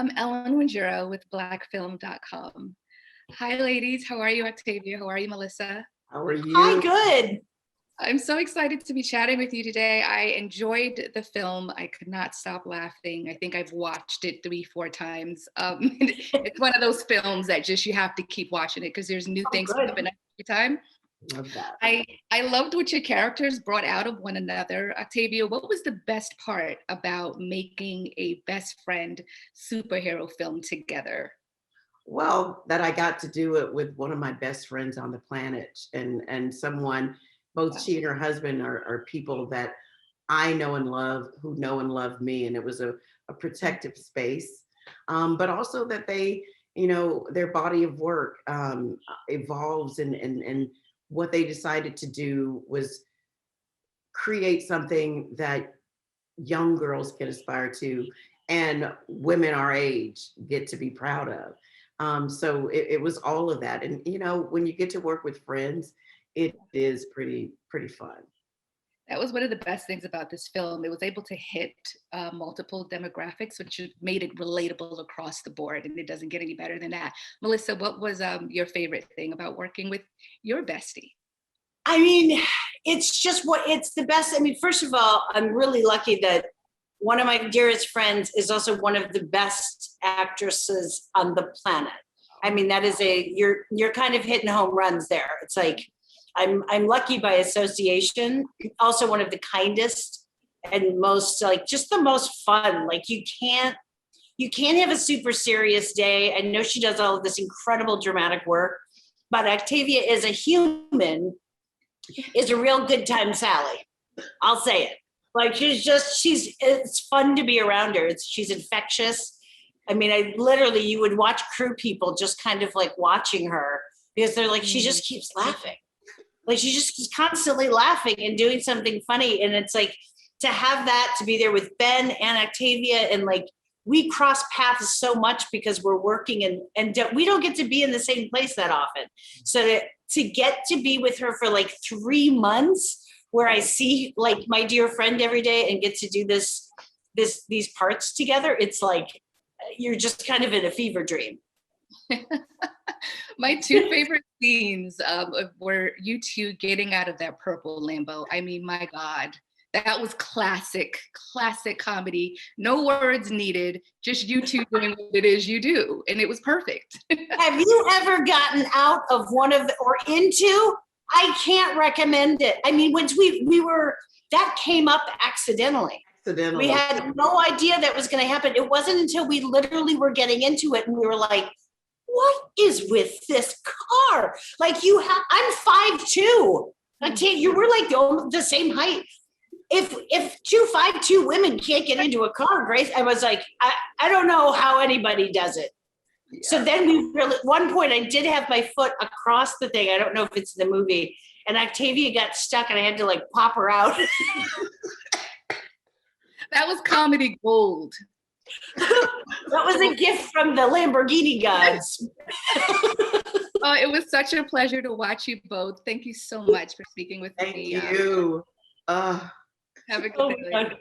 I'm Ellen Wanjiru with blackfilm.com. Hi, ladies. How are you, Octavia? How are you, Melissa? How are you? Hi, good. I'm so excited to be chatting with you today. I enjoyed the film. I could not stop laughing. I think I've watched it 3-4 times. It's one of those films that just you have to keep watching it because there's new things popping up every time. Love that. I loved what your characters brought out of one another. Octavia, what was the best part about making a best friend superhero film together? Well, that I got to do it with one of my best friends on the planet, and someone, both she and her husband are people that I know and love, who know and love me, and it was a protective space, but also that they, their body of work evolves, and what they decided to do was create something that young girls can aspire to and women our age get to be proud of. So it was all of that. And, when you get to work with friends, it is pretty fun. That was one of the best things about this film. It was able to hit multiple demographics, which made it relatable across the board. And it doesn't get any better than that. Melissa, what was your favorite thing about working with your bestie? I mean, it's the best. I mean, first of all, I'm really lucky that one of my dearest friends is also one of the best actresses on the planet. I mean, that is you're kind of hitting home runs there. It's like, I'm lucky by association, also one of the kindest and most, like, just the most fun. Like, you can't have a super serious day. I know she does all of this incredible dramatic work, but Octavia is a human, is a real good time Sally. I'll say it. Like, it's fun to be around her. She's infectious. I mean, you would watch crew people just kind of like watching her because they're like, she just keeps laughing. Like, she just keeps constantly laughing and doing something funny. And it's like, to have that, to be there with Ben and Octavia, and like, we cross paths so much because we're working and we don't get to be in the same place that often. So to get to be with her for like 3 months, where I see like my dear friend every day and get to do these parts together, it's like you're just kind of in a fever dream. My two favorite scenes were you two getting out of that purple Lambo. I mean, my God, that was classic comedy. No words needed, just you two doing what it is you do. And it was perfect. Have you ever gotten out of one of or into? I can't recommend it. I mean, once that came up accidentally. We had no idea that was going to happen. It wasn't until we literally were getting into it and we were like, what is with this car? Like, I'm 5'2". Like, you were like the same height. If 2 5'2" women can't get into a car, Grace, I was like, I don't know how anybody does it. Yeah. So then at one point I did have my foot across the thing. I don't know if it's in the movie, and Octavia got stuck and I had to like pop her out. That was comedy gold. That was a gift from the Lamborghini gods. It was such a pleasure to watch you both. Thank you so much for speaking with me. Thank you. Have a good day.